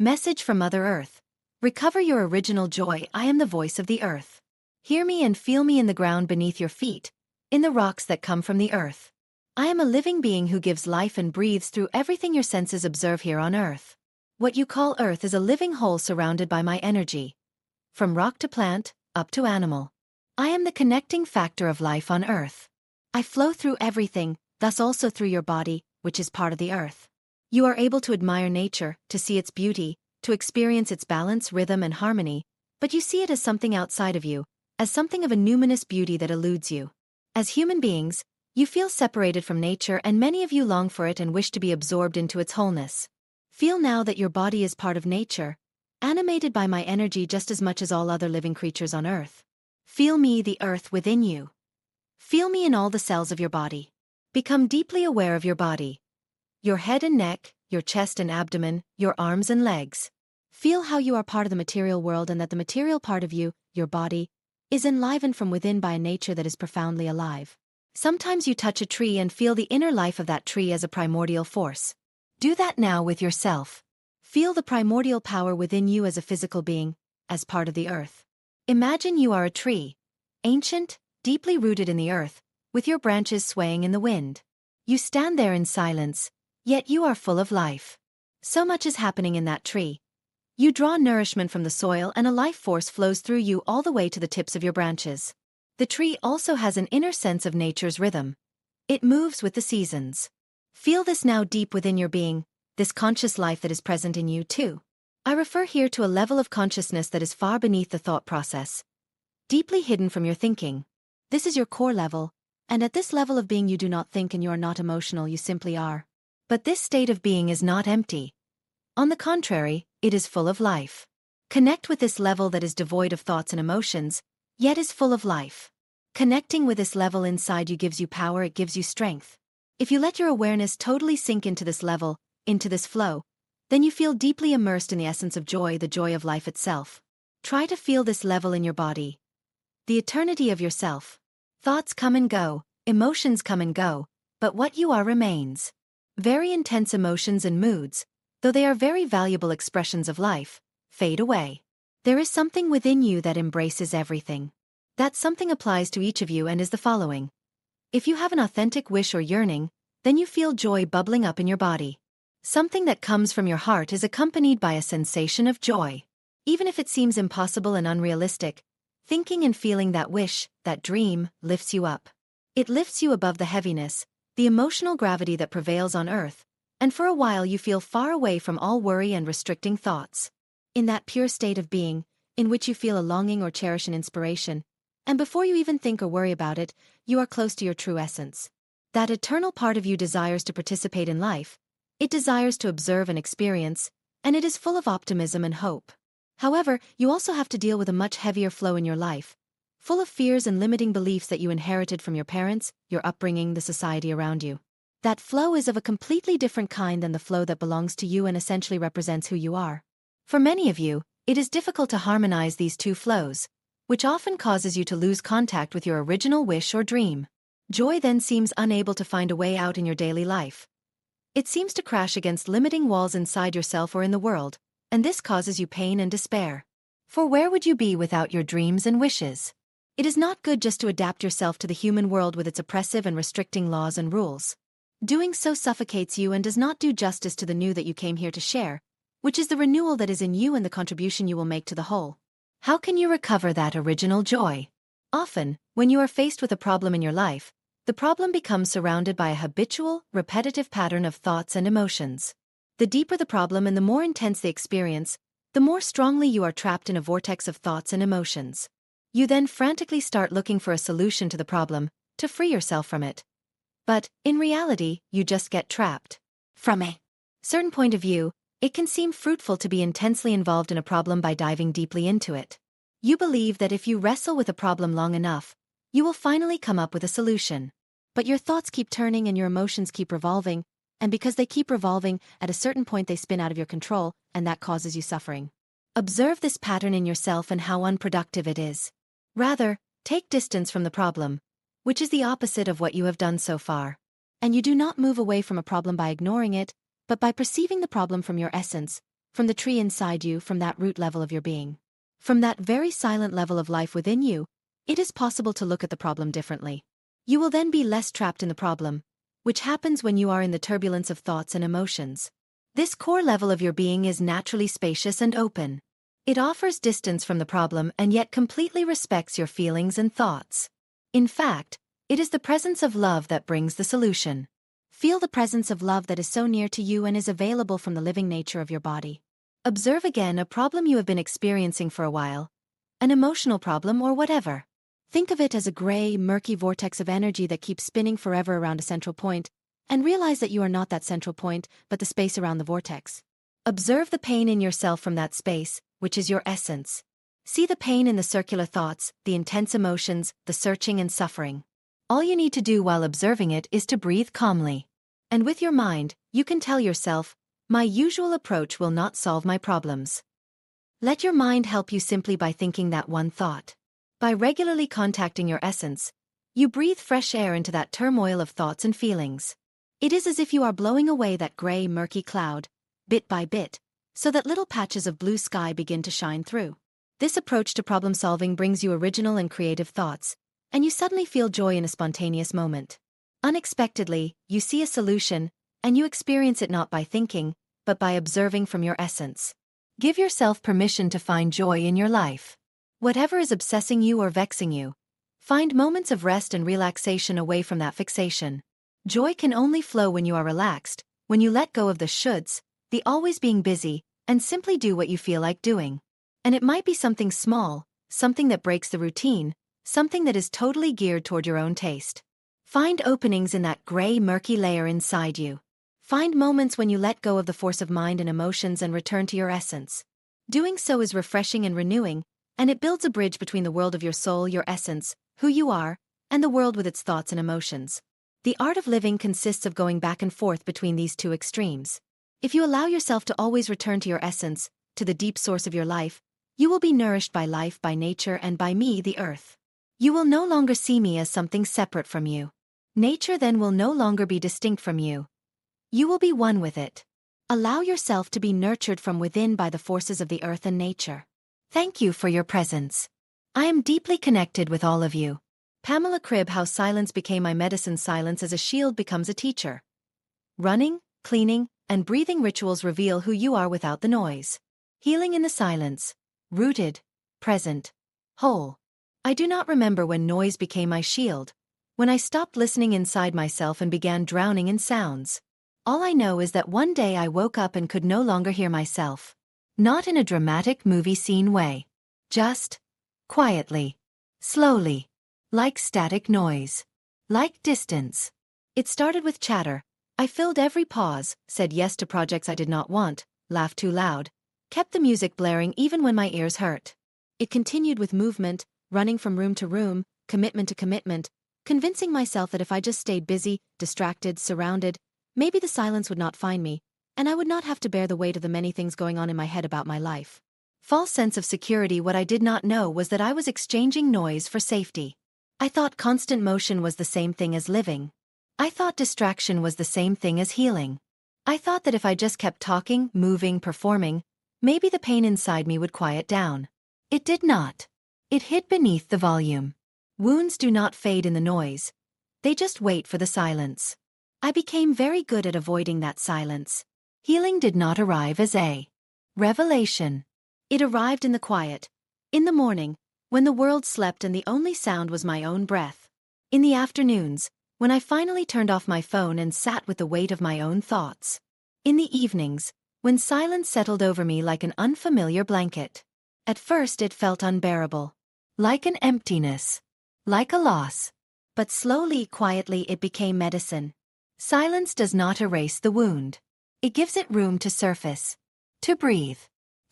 Message from Mother Earth. Recover your original joy. I am the voice of the earth. Hear me and feel me in the ground beneath your feet, in the rocks that come from the earth. I am a living being who gives life and breathes through everything your senses observe here on earth. What you call earth is a living whole surrounded by my energy. From rock to plant, up to animal. I am the connecting factor of life on earth. I flow through everything, thus also through your body, which is part of the earth. You are able to admire nature, to see its beauty, to experience its balance, rhythm, and harmony, but you see it as something outside of you, as something of a numinous beauty that eludes you. As human beings, you feel separated from nature, and many of you long for it and wish to be absorbed into its wholeness. Feel now that your body is part of nature, animated by my energy just as much as all other living creatures on earth. Feel me, the earth within you. Feel me in all the cells of your body. Become deeply aware of your body. Your head and neck, your chest and abdomen, your arms and legs. Feel how you are part of the material world and that the material part of you, your body, is enlivened from within by a nature that is profoundly alive. Sometimes you touch a tree and feel the inner life of that tree as a primordial force. Do that now with yourself. Feel the primordial power within you as a physical being, as part of the earth. Imagine you are a tree, ancient, deeply rooted in the earth, with your branches swaying in the wind. You stand there in silence, yet you are full of life. So much is happening in that tree. You draw nourishment from the soil and a life force flows through you all the way to the tips of your branches. The tree also has an inner sense of nature's rhythm. It moves with the seasons. Feel this now deep within your being, this conscious life that is present in you too. I refer here to a level of consciousness that is far beneath the thought process, deeply hidden from your thinking. This is your core level, and at this level of being you do not think and you are not emotional, you simply are. But this state of being is not empty. On the contrary, it is full of life. Connect with this level that is devoid of thoughts and emotions, yet is full of life. Connecting with this level inside you gives you power, it gives you strength. If you let your awareness totally sink into this level, into this flow, then you feel deeply immersed in the essence of joy, the joy of life itself. Try to feel this level in your body. The eternity of yourself. Thoughts come and go, emotions come and go, but what you are remains. Very intense emotions and moods, though they are very valuable expressions of life, fade away. There is something within you that embraces everything. That something applies to each of you and is the following. If you have an authentic wish or yearning, then you feel joy bubbling up in your body. Something that comes from your heart is accompanied by a sensation of joy. Even if it seems impossible and unrealistic, thinking and feeling that wish, that dream, lifts you up. It lifts you above the heaviness, the emotional gravity that prevails on earth, and for a while you feel far away from all worry and restricting thoughts. In that pure state of being, in which you feel a longing or cherish an inspiration, and before you even think or worry about it, you are close to your true essence. That eternal part of you desires to participate in life, it desires to observe and experience, and it is full of optimism and hope. However, you also have to deal with a much heavier flow in your life, full of fears and limiting beliefs that you inherited from your parents, your upbringing, the society around you. That flow is of a completely different kind than the flow that belongs to you and essentially represents who you are. For many of you, it is difficult to harmonize these two flows, which often causes you to lose contact with your original wish or dream. Joy then seems unable to find a way out in your daily life. It seems to crash against limiting walls inside yourself or in the world, and this causes you pain and despair. For where would you be without your dreams and wishes? It is not good just to adapt yourself to the human world with its oppressive and restricting laws and rules. Doing so suffocates you and does not do justice to the new that you came here to share, which is the renewal that is in you and the contribution you will make to the whole. How can you recover that original joy? Often, when you are faced with a problem in your life, the problem becomes surrounded by a habitual, repetitive pattern of thoughts and emotions. The deeper the problem and the more intense the experience, the more strongly you are trapped in a vortex of thoughts and emotions. You then frantically start looking for a solution to the problem, to free yourself from it. But, in reality, you just get trapped. From a certain point of view, it can seem fruitful to be intensely involved in a problem by diving deeply into it. You believe that if you wrestle with a problem long enough, you will finally come up with a solution. But your thoughts keep turning and your emotions keep revolving, and because they keep revolving, at a certain point they spin out of your control, and that causes you suffering. Observe this pattern in yourself and how unproductive it is. Rather, take distance from the problem, which is the opposite of what you have done so far. And you do not move away from a problem by ignoring it, but by perceiving the problem from your essence, from the tree inside you, from that root level of your being. From that very silent level of life within you, it is possible to look at the problem differently. You will then be less trapped in the problem, which happens when you are in the turbulence of thoughts and emotions. This core level of your being is naturally spacious and open. It offers distance from the problem and yet completely respects your feelings and thoughts. In fact, it is the presence of love that brings the solution. Feel the presence of love that is so near to you and is available from the living nature of your body. Observe again a problem you have been experiencing for a while, an emotional problem or whatever. Think of it as a gray, murky vortex of energy that keeps spinning forever around a central point, and realize that you are not that central point, but the space around the vortex. Observe the pain in yourself from that space, which is your essence. See the pain in the circular thoughts, the intense emotions, the searching and suffering. All you need to do while observing it is to breathe calmly. And with your mind, you can tell yourself, my usual approach will not solve my problems. Let your mind help you simply by thinking that one thought. By regularly contacting your essence, you breathe fresh air into that turmoil of thoughts and feelings. It is as if you are blowing away that gray, murky cloud, bit by bit, so that little patches of blue sky begin to shine through. This approach to problem solving brings you original and creative thoughts, and you suddenly feel joy in a spontaneous moment. Unexpectedly, you see a solution, and you experience it not by thinking, but by observing from your essence. Give yourself permission to find joy in your life. Whatever is obsessing you or vexing you, find moments of rest and relaxation away from that fixation. Joy can only flow when you are relaxed, when you let go of the shoulds, the always being busy, and simply do what you feel like doing. And it might be something small, something that breaks the routine, something that is totally geared toward your own taste. Find openings in that gray, murky layer inside you. Find moments when you let go of the force of mind and emotions and return to your essence. Doing so is refreshing and renewing, and it builds a bridge between the world of your soul, your essence, who you are, and the world with its thoughts and emotions. The art of living consists of going back and forth between these two extremes. If you allow yourself to always return to your essence, to the deep source of your life, you will be nourished by life, by nature, and by me, the earth. You will no longer see me as something separate from you. Nature then will no longer be distinct from you. You will be one with it. Allow yourself to be nurtured from within by the forces of the earth and nature. Thank you for your presence. I am deeply connected with all of you. Pamela Kribbe, How Silence Became My Medicine. Silence as a shield becomes a teacher. Running, cleaning, and breathing rituals reveal who you are without the noise. Healing in the silence. Rooted, present, whole. I do not remember when noise became my shield, when I stopped listening inside myself and began drowning in sounds. All I know is that one day I woke up and could no longer hear myself. Not in a dramatic movie scene way. Just quietly, slowly, like static noise, like distance. It started with chatter. I filled every pause, said yes to projects I did not want, laughed too loud, kept the music blaring even when my ears hurt. It continued with movement, running from room to room, commitment to commitment, convincing myself that if I just stayed busy, distracted, surrounded, maybe the silence would not find me, and I would not have to bear the weight of the many things going on in my head about my life. False sense of security. What I did not know was that I was exchanging noise for safety. I thought constant motion was the same thing as living. I thought distraction was the same thing as healing. I thought that if I just kept talking, moving, performing, maybe the pain inside me would quiet down. It did not. It hid beneath the volume. Wounds do not fade in the noise. They just wait for the silence. I became very good at avoiding that silence. Healing did not arrive as a revelation. It arrived in the quiet. In the morning, when the world slept and the only sound was my own breath. In the afternoons, when I finally turned off my phone and sat with the weight of my own thoughts. In the evenings, when silence settled over me like an unfamiliar blanket. At first it felt unbearable. Like an emptiness. Like a loss. But slowly, quietly it became medicine. Silence does not erase the wound. It gives it room to surface. To breathe.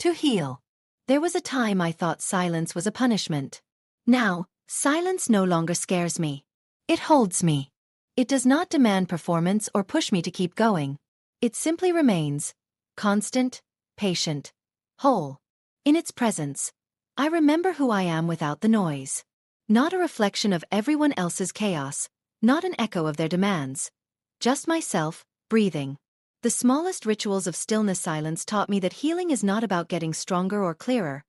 To heal. There was a time I thought silence was a punishment. Now, silence no longer scares me. It holds me. It does not demand performance or push me to keep going. It simply remains. Constant, patient, whole. In its presence, I remember who I am without the noise. Not a reflection of everyone else's chaos, not an echo of their demands. Just myself, breathing. The smallest rituals of stillness silence taught me that healing is not about getting stronger or clearer.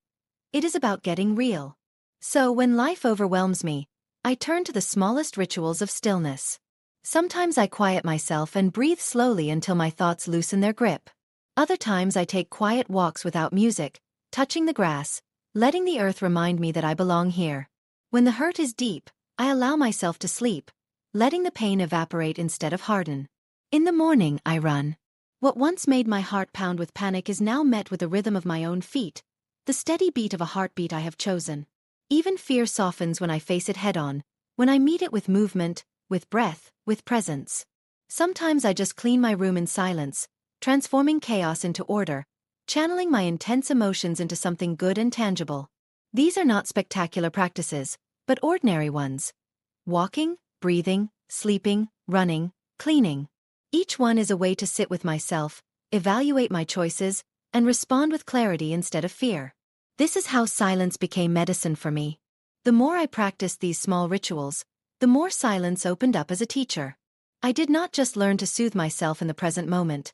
It is about getting real. So when life overwhelms me, I turn to the smallest rituals of stillness. Sometimes I quiet myself and breathe slowly until my thoughts loosen their grip. Other times I take quiet walks without music, touching the grass, letting the earth remind me that I belong here. When the hurt is deep, I allow myself to sleep, letting the pain evaporate instead of harden. In the morning, I run. What once made my heart pound with panic is now met with the rhythm of my own feet, the steady beat of a heartbeat I have chosen. Even fear softens when I face it head-on, when I meet it with movement, with breath, with presence. Sometimes I just clean my room in silence, transforming chaos into order, channeling my intense emotions into something good and tangible. These are not spectacular practices, but ordinary ones. Walking, breathing, sleeping, running, cleaning. Each one is a way to sit with myself, evaluate my choices, and respond with clarity instead of fear. This is how silence became medicine for me. The more I practiced these small rituals, the more silence opened up as a teacher. I did not just learn to soothe myself in the present moment.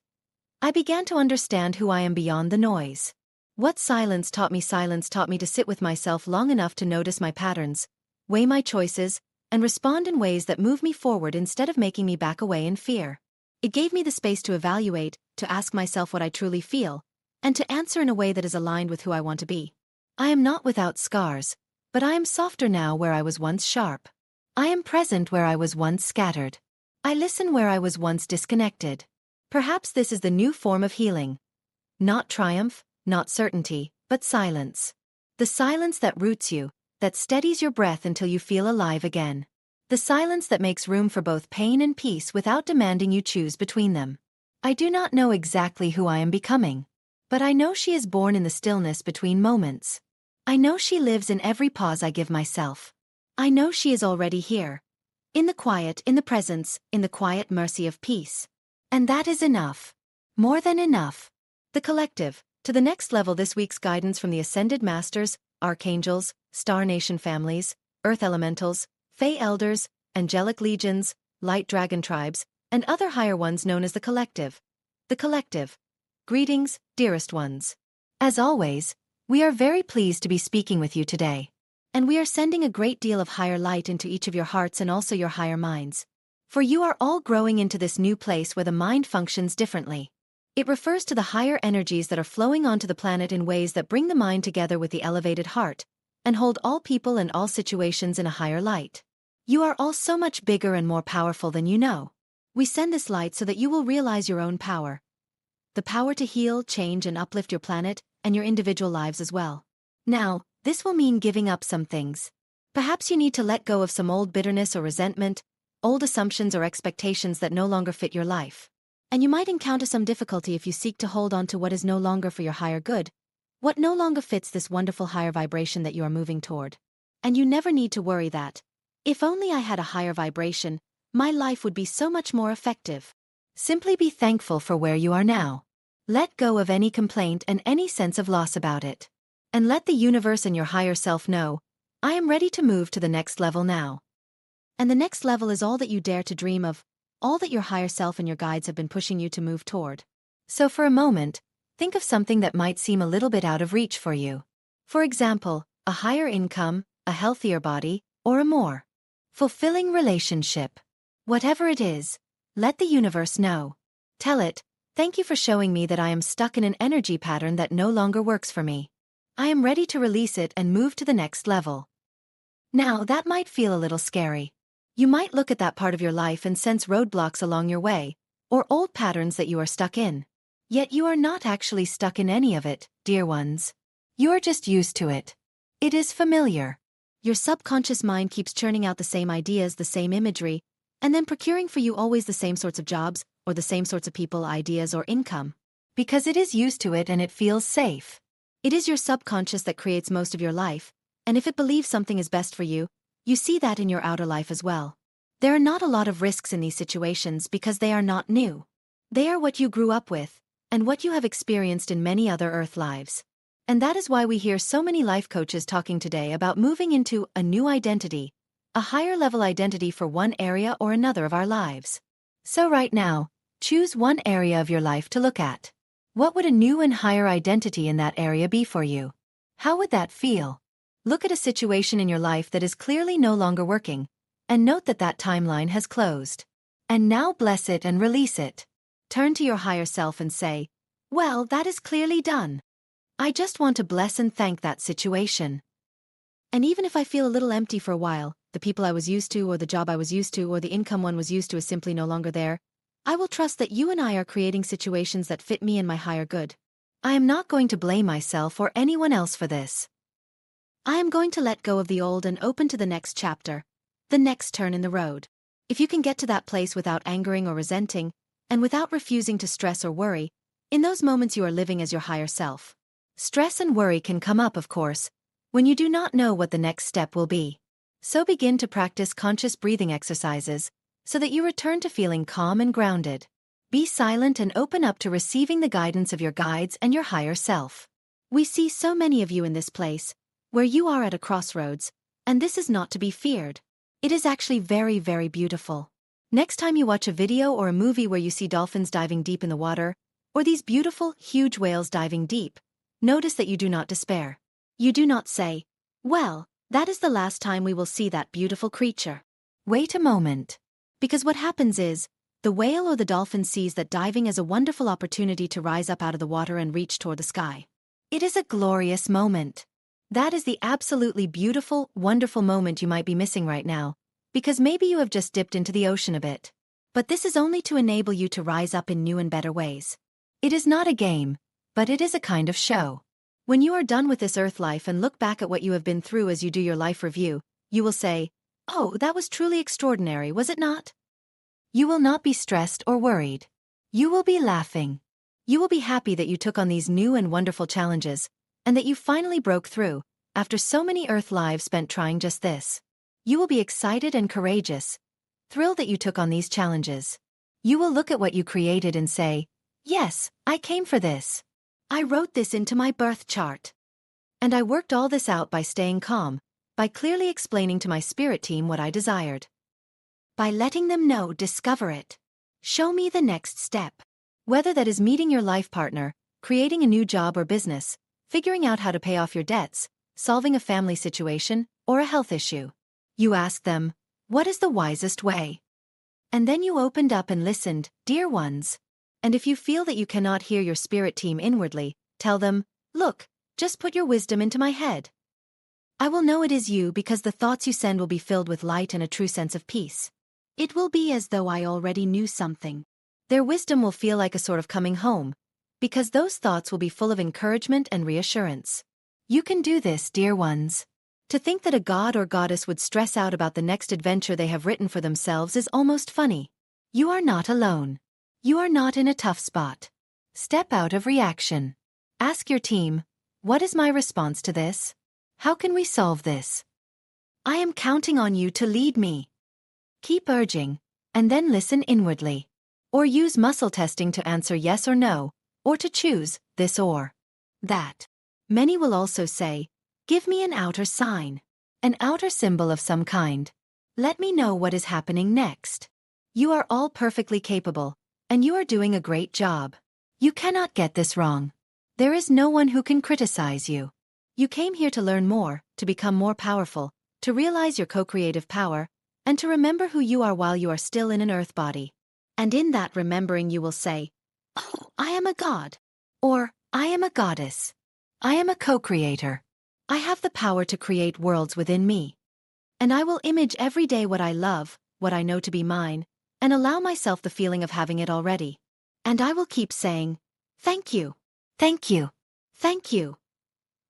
I began to understand who I am beyond the noise. What silence taught me to sit with myself long enough to notice my patterns, weigh my choices, and respond in ways that move me forward instead of making me back away in fear. It gave me the space to evaluate, to ask myself what I truly feel, and to answer in a way that is aligned with who I want to be. I am not without scars, but I am softer now where I was once sharp. I am present where I was once scattered. I listen where I was once disconnected. Perhaps this is the new form of healing. Not triumph, not certainty, but silence. The silence that roots you, that steadies your breath until you feel alive again. The silence that makes room for both pain and peace without demanding you choose between them. I do not know exactly who I am becoming, but I know she is born in the stillness between moments. I know she lives in every pause I give myself. I know she is already here. In the quiet, in the presence, in the quiet mercy of peace. And that is enough. More than enough. The collective. To the next level, this week's guidance from the Ascended Masters, Archangels, Star Nation families, Earth Elementals, Fey Elders, Angelic Legions, Light Dragon Tribes, and other higher ones known as the collective. The collective. Greetings, dearest ones. As always, we are very pleased to be speaking with you today. And we are sending a great deal of higher light into each of your hearts and also your higher minds. For you are all growing into this new place where the mind functions differently. It refers to the higher energies that are flowing onto the planet in ways that bring the mind together with the elevated heart, and hold all people and all situations in a higher light. You are all so much bigger and more powerful than you know. We send this light so that you will realize your own power. The power to heal, change, and uplift your planet, and your individual lives as well. Now, this will mean giving up some things. Perhaps you need to let go of some old bitterness or resentment, old assumptions or expectations that no longer fit your life. And you might encounter some difficulty if you seek to hold on to what is no longer for your higher good, what no longer fits this wonderful higher vibration that you are moving toward. And you never need to worry that. If only I had a higher vibration, my life would be so much more effective. Simply be thankful for where you are now. Let go of any complaint and any sense of loss about it. And let the universe and your higher self know, I am ready to move to the next level now. And the next level is all that you dare to dream of, all that your higher self and your guides have been pushing you to move toward. So for a moment, think of something that might seem a little bit out of reach for you. For example, a higher income, a healthier body, or a more fulfilling relationship. Whatever it is, let the universe know. Tell it, thank you for showing me that I am stuck in an energy pattern that no longer works for me. I am ready to release it and move to the next level. Now, that might feel a little scary. You might look at that part of your life and sense roadblocks along your way, or old patterns that you are stuck in. Yet you are not actually stuck in any of it, dear ones. You are just used to it. It is familiar. Your subconscious mind keeps churning out the same ideas, the same imagery, and then procuring for you always the same sorts of jobs, or the same sorts of people, ideas, or income. Because it is used to it and it feels safe. It is your subconscious that creates most of your life, and if it believes something is best for you, you see that in your outer life as well. There are not a lot of risks in these situations because they are not new. They are what you grew up with, and what you have experienced in many other Earth lives. And that is why we hear so many life coaches talking today about moving into a new identity, a higher level identity for one area or another of our lives. So right now, Choose one area of your life to look at. What would a new and higher identity in that area be for you? How would that feel? Look at a situation in your life that is clearly no longer working, and note that that timeline has closed. And now bless it and release it. Turn to your higher self and say, well, that is clearly done. I just want to bless and thank that situation. And even if I feel a little empty for a while, the people I was used to or the job I was used to or the income one was used to is simply no longer there, I will trust that you and I are creating situations that fit me and my higher good. I am not going to blame myself or anyone else for this. I am going to let go of the old and open to the next chapter, the next turn in the road. If you can get to that place without angering or resenting, and without refusing to stress or worry, in those moments you are living as your higher self. Stress and worry can come up, of course, when you do not know what the next step will be. So begin to practice conscious breathing exercises, so that you return to feeling calm and grounded. Be silent and open up to receiving the guidance of your guides and your higher self. We see so many of you in this place, where you are at a crossroads, and this is not to be feared. It is actually very, very beautiful. Next time you watch a video or a movie where you see dolphins diving deep in the water, or these beautiful, huge whales diving deep, notice that you do not despair. You do not say, well, that is the last time we will see that beautiful creature. Wait a moment. Because what happens is, the whale or the dolphin sees that diving is a wonderful opportunity to rise up out of the water and reach toward the sky. It is a glorious moment. That is the absolutely beautiful, wonderful moment you might be missing right now, because maybe you have just dipped into the ocean a bit. But this is only to enable you to rise up in new and better ways. It is not a game, but it is a kind of show. When you are done with this earth life and look back at what you have been through as you do your life review, you will say, oh, that was truly extraordinary, was it not? You will not be stressed or worried. You will be laughing. You will be happy that you took on these new and wonderful challenges, and that you finally broke through, after so many earth lives spent trying just this. You will be excited and courageous, thrilled that you took on these challenges. You will look at what you created and say, yes, I came for this. I wrote this into my birth chart. And I worked all this out by staying calm, by clearly explaining to my spirit team what I desired. By letting them know, discover it. Show me the next step. Whether that is meeting your life partner, creating a new job or business, figuring out how to pay off your debts, solving a family situation, or a health issue. You ask them, what is the wisest way? And then you opened up and listened, dear ones. And if you feel that you cannot hear your spirit team inwardly, tell them, look, just put your wisdom into my head. I will know it is you because the thoughts you send will be filled with light and a true sense of peace. It will be as though I already knew something. Their wisdom will feel like a sort of coming home, because those thoughts will be full of encouragement and reassurance. You can do this, dear ones. To think that a god or goddess would stress out about the next adventure they have written for themselves is almost funny. You are not alone. You are not in a tough spot. Step out of reaction. Ask your team, what is my response to this? How can we solve this? I am counting on you to lead me. Keep urging, and then listen inwardly. Or use muscle testing to answer yes or no, or to choose this or that. Many will also say, give me an outer sign, an outer symbol of some kind. Let me know what is happening next. You are all perfectly capable, and you are doing a great job. You cannot get this wrong. There is no one who can criticize you. You came here to learn more, to become more powerful, to realize your co-creative power, and to remember who you are while you are still in an earth body. And in that remembering you will say, oh, I am a god. Or, I am a goddess. I am a co-creator. I have the power to create worlds within me. And I will image every day what I love, what I know to be mine, and allow myself the feeling of having it already. And I will keep saying, thank you, thank you, thank you.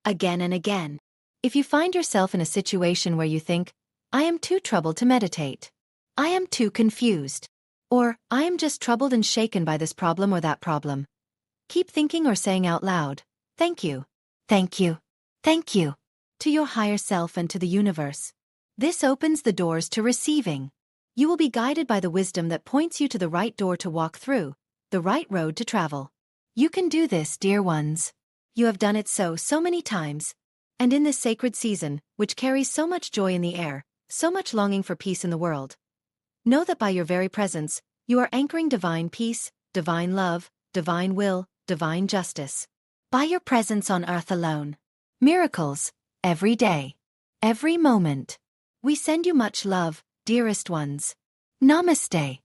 Again and again. If you find yourself in a situation where you think, I am too troubled to meditate. I am too confused. Or, I am just troubled and shaken by this problem or that problem. Keep thinking or saying out loud, thank you, thank you, thank you, to your higher self and to the universe. This opens the doors to receiving. You will be guided by the wisdom that points you to the right door to walk through, the right road to travel. You can do this, dear ones. You have done it so many times. And in this sacred season, which carries so much joy in the air, so much longing for peace in the world, know that by your very presence, you are anchoring divine peace, divine love, divine will, divine justice. By your presence on earth alone. Miracles, every day, every moment. We send you much love, dearest ones. Namaste.